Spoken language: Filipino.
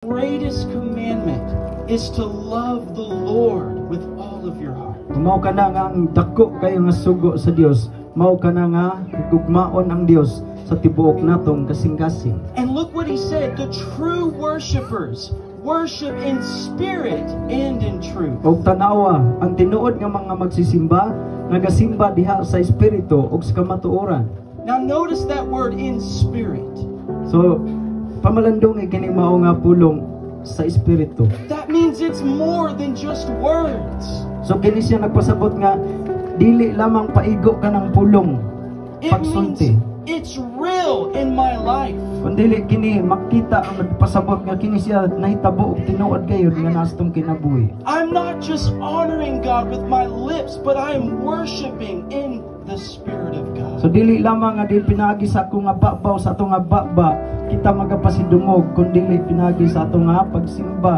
Greatest commandment is to love the Lord with all of your heart. Mao kana nga ang dako kayo nga sugo sa Dios, mao kana nga gugmaon ang Dios sa tibuok natong kasing-kasing. And look what he said, the true worshipers worship in spirit and in truth. Og tanawa, ang tinuod nga mga magsisimba, nagasimba diha sa espiritu ug sa kamatuoran. Now notice that word in spirit. So, pamalandong kini mao nga pulong sa espiritu. That means it's more than just words. So kini siya nagpasabot nga dili lamang paigo ka ng pulong It pagsulti. means it's real in my life. Kundi kini makita ang nagpasabot nga kini siya nahitabo og tinuod gayud nga nastong kinabuhi. I'm not just honoring God with my lips, but I am worshiping in the Spirit of God. So dili lamang nga di pinagi sa akong nga babaw sa atong nga baba kita magapasidungog kundi pinagi sa atong nga pagsimba.